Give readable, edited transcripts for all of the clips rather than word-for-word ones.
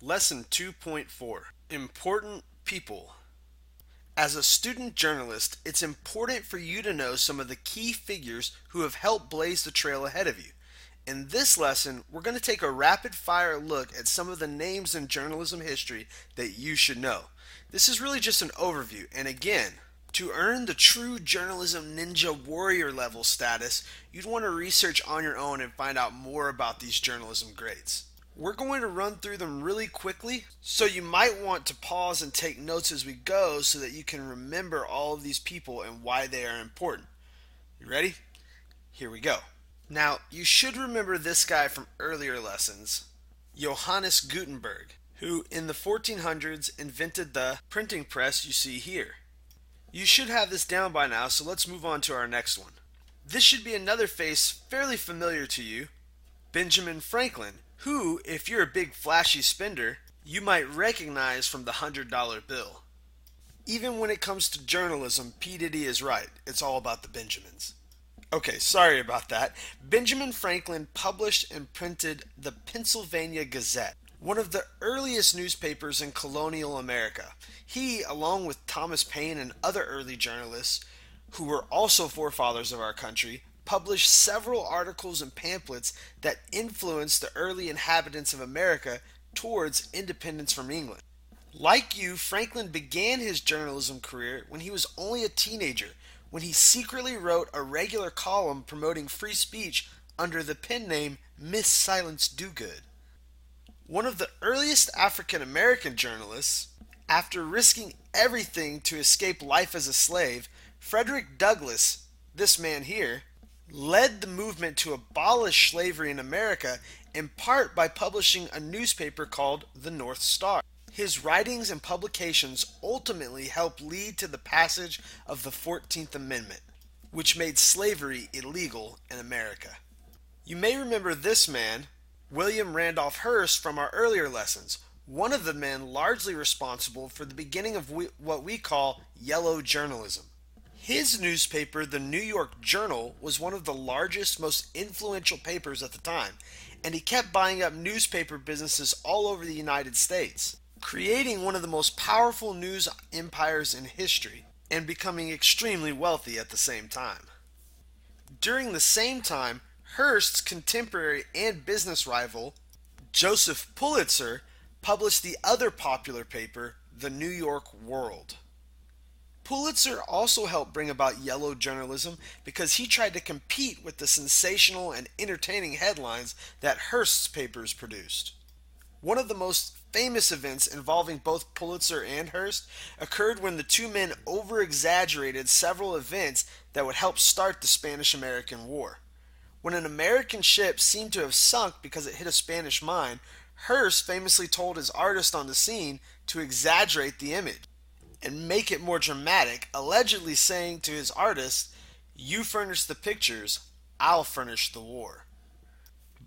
Lesson 2.4 Important People. As a student journalist, it's important for you to know some of the key figures who have helped blaze the trail ahead of you. In this lesson, we're going to take a rapid fire look at some of the names in journalism history that you should know. This is really just an overview, and again, to earn the true journalism ninja warrior level status, you'd want to research on your own and find out more about these journalism greats. We're going to run through them really quickly, so you might want to pause and take notes as we go so that you can remember all of these people and why they are important. You ready? Here we go. Now, you should remember this guy from earlier lessons, Johannes Gutenberg, who in the 1400s invented the printing press you see here. You should have this down by now, so let's move on to our next one. This should be another face fairly familiar to you, Benjamin Franklin, who, if you're a big flashy spender, you might recognize from the $100 bill. Even when it comes to journalism, P. Diddy is right. It's all about the Benjamins. Okay, sorry about that. Benjamin Franklin published and printed the Pennsylvania Gazette, one of the earliest newspapers in colonial America. He, along with Thomas Paine and other early journalists, who were also forefathers of our country, published several articles and pamphlets that influenced the early inhabitants of America towards independence from England. Like you, Franklin began his journalism career when he was only a teenager, when he secretly wrote a regular column promoting free speech under the pen name Miss Silence Dogood. One of the earliest African American journalists, after risking everything to escape life as a slave, Frederick Douglass, this man here, led the movement to abolish slavery in America, in part by publishing a newspaper called the North Star. His writings and publications ultimately helped lead to the passage of the 14th Amendment, which made slavery illegal in America. You may remember this man, William Randolph Hearst, from our earlier lessons, one of the men largely responsible for the beginning of what we call yellow journalism. His newspaper, the New York Journal, was one of the largest, most influential papers at the time, and he kept buying up newspaper businesses all over the United States, creating one of the most powerful news empires in history, and becoming extremely wealthy at the same time. During the same time, Hearst's contemporary and business rival, Joseph Pulitzer, published the other popular paper, the New York World. Pulitzer also helped bring about yellow journalism because he tried to compete with the sensational and entertaining headlines that Hearst's papers produced. One of the most famous events involving both Pulitzer and Hearst occurred when the two men over-exaggerated several events that would help start the Spanish-American War. When an American ship seemed to have sunk because it hit a Spanish mine, Hearst famously told his artist on the scene to exaggerate the image and make it more dramatic, allegedly saying to his artist, "You furnish the pictures, I'll furnish the war."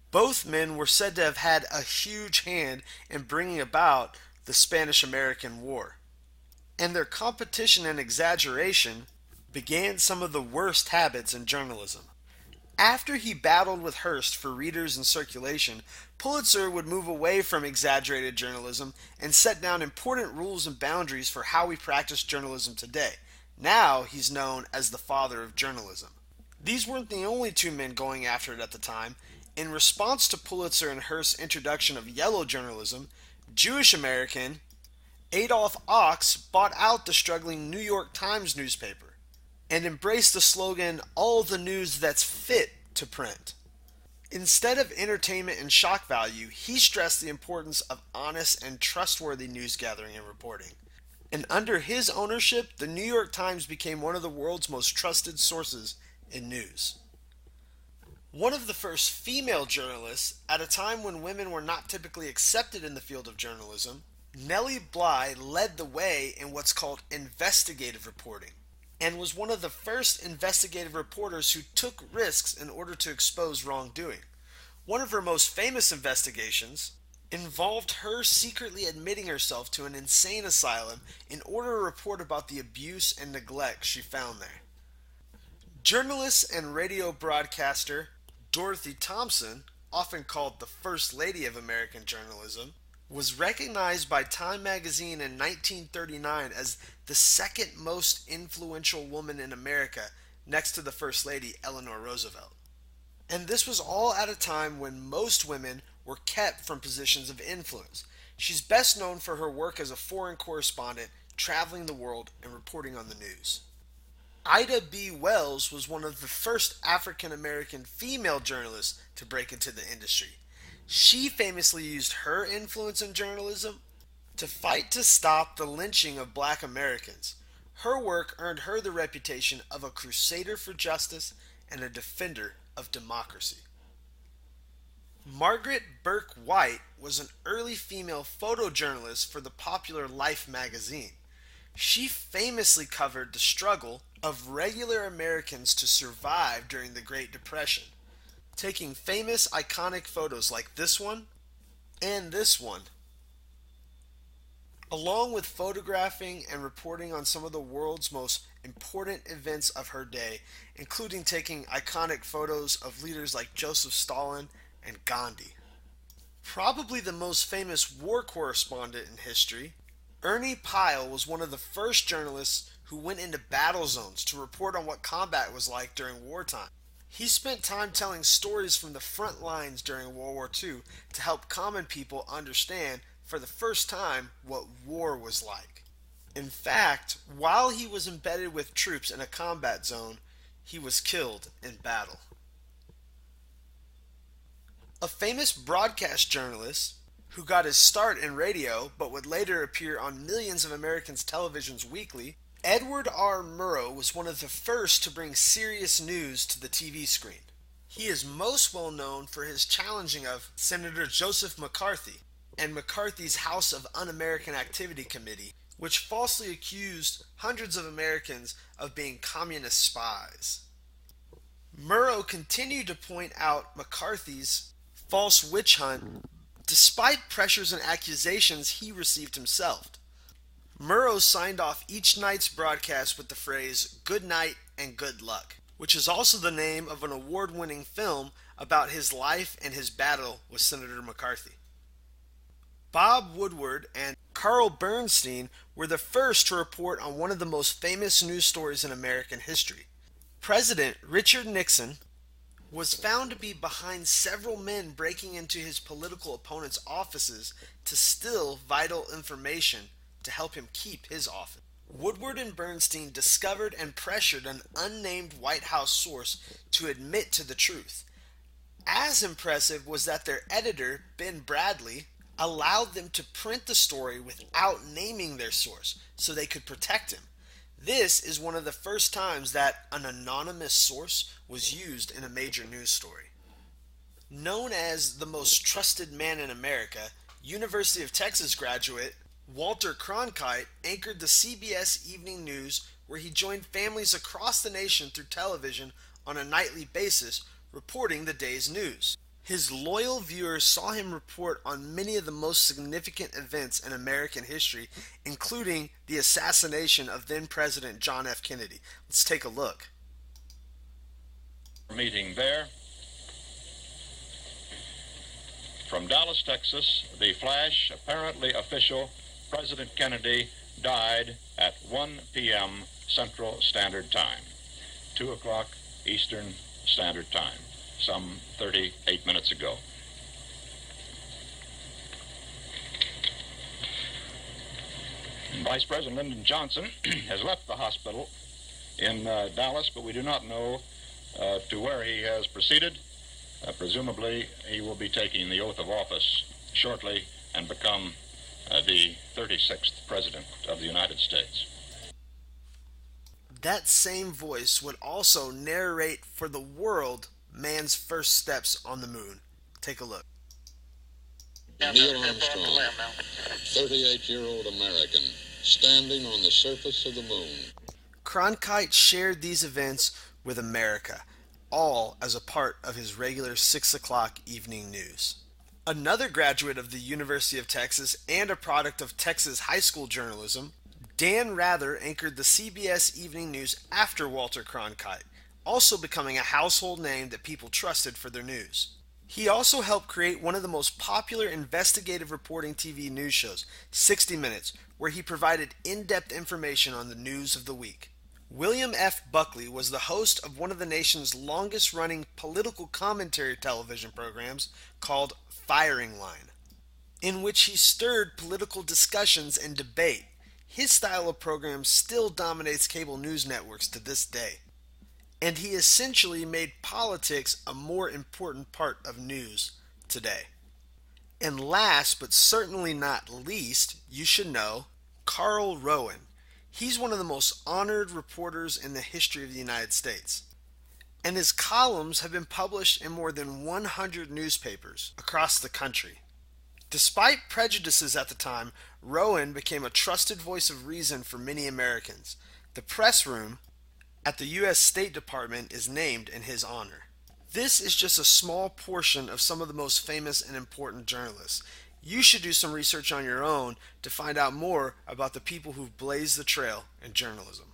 Both men were said to have had a huge hand in bringing about the Spanish-American War, and their competition and exaggeration began some of the worst habits in journalism. After he battled with Hearst for readers and circulation, Pulitzer would move away from exaggerated journalism and set down important rules and boundaries for how we practice journalism today. Now he's known as the father of journalism. These weren't the only two men going after it at the time. In response to Pulitzer and Hearst's introduction of yellow journalism, Jewish American Adolph Ochs bought out the struggling New York Times newspaper and embraced the slogan, "All the news that's fit to print." Instead of entertainment and shock value, he stressed the importance of honest and trustworthy news gathering and reporting. And under his ownership, the New York Times became one of the world's most trusted sources in news. One of the first female journalists, at a time when women were not typically accepted in the field of journalism, Nellie Bly led the way in what's called investigative reporting, and was one of the first investigative reporters who took risks in order to expose wrongdoing. One of her most famous investigations involved her secretly admitting herself to an insane asylum in order to report about the abuse and neglect she found there. Journalist and radio broadcaster Dorothy Thompson, often called the First Lady of American journalism, was recognized by Time magazine in 1939 as the second most influential woman in America, next to the First Lady Eleanor Roosevelt. And this was all at a time when most women were kept from positions of influence. She's best known for her work as a foreign correspondent, traveling the world and reporting on the news. Ida B. Wells was one of the first African American female journalists to break into the industry. She famously used her influence in journalism to fight to stop the lynching of black Americans. Her work earned her the reputation of a crusader for justice and a defender of democracy. Margaret Burke White was an early female photojournalist for the popular Life magazine. She famously covered the struggle of regular Americans to survive during the Great Depression, taking famous iconic photos like this one and this one, along with photographing and reporting on some of the world's most important events of her day, including taking iconic photos of leaders like Joseph Stalin and Gandhi. Probably the most famous war correspondent in history, Ernie Pyle was one of the first journalists who went into battle zones to report on what combat was like during wartime. He spent time telling stories from the front lines during World War II to help common people understand for the first time what war was like. In fact, while he was embedded with troops in a combat zone, he was killed in battle. A famous broadcast journalist who got his start in radio but would later appear on millions of Americans' televisions weekly, Edward R. Murrow was one of the first to bring serious news to the TV screen. He is most well known for his challenging of Senator Joseph McCarthy and McCarthy's House of Un-American Activity Committee, which falsely accused hundreds of Americans of being communist spies. Murrow continued to point out McCarthy's false witch hunt despite pressures and accusations he received himself. Murrow signed off each night's broadcast with the phrase, "Good night and good luck," which is also the name of an award-winning film about his life and his battle with Senator McCarthy. Bob Woodward and Carl Bernstein were the first to report on one of the most famous news stories in American history. President Richard Nixon was found to be behind several men breaking into his political opponents' offices to steal vital information to help him keep his office. Woodward and Bernstein discovered and pressured an unnamed White House source to admit to the truth. As impressive was that their editor, Ben Bradlee, allowed them to print the story without naming their source so they could protect him. This is one of the first times that an anonymous source was used in a major news story. Known as the most trusted man in America, University of Texas graduate Walter Cronkite anchored the CBS Evening News, where he joined families across the nation through television on a nightly basis, reporting the day's news. His loyal viewers saw him report on many of the most significant events in American history, including the assassination of then-President John F. Kennedy. Let's take a look. Meeting there. From Dallas, Texas, the flash, apparently official, President Kennedy died at 1 p.m. Central Standard Time, 2 o'clock Eastern Standard Time, some 38 minutes ago. Vice President Lyndon Johnson has left the hospital in Dallas, but we do not know to where he has proceeded. Presumably, he will be taking the oath of office shortly and become the 36th President of the United States. That same voice would also narrate for the world man's first steps on the moon. Take a look. Neil Armstrong, 38-year-old American, standing on the surface of the moon. Cronkite shared these events with America, all as a part of his regular 6 o'clock evening news. Another graduate of the University of Texas and a product of Texas high school journalism, Dan Rather anchored the CBS Evening News after Walter Cronkite, also becoming a household name that people trusted for their news. He also helped create one of the most popular investigative reporting TV news shows, 60 Minutes, where he provided in-depth information on the news of the week. William F. Buckley was the host of one of the nation's longest-running political commentary television programs called Firing Line, in which he stirred political discussions and debate. His style of program still dominates cable news networks to this day, and he essentially made politics a more important part of news today. And last but certainly not least, you should know Carl Rowan. He's one of the most honored reporters in the history of the United States, and his columns have been published in more than 100 newspapers across the country. Despite prejudices at the time, Rowan became a trusted voice of reason for many Americans. The press room at the U.S. State Department is named in his honor. This is just a small portion of some of the most famous and important journalists. You should do some research on your own to find out more about the people who've blazed the trail in journalism.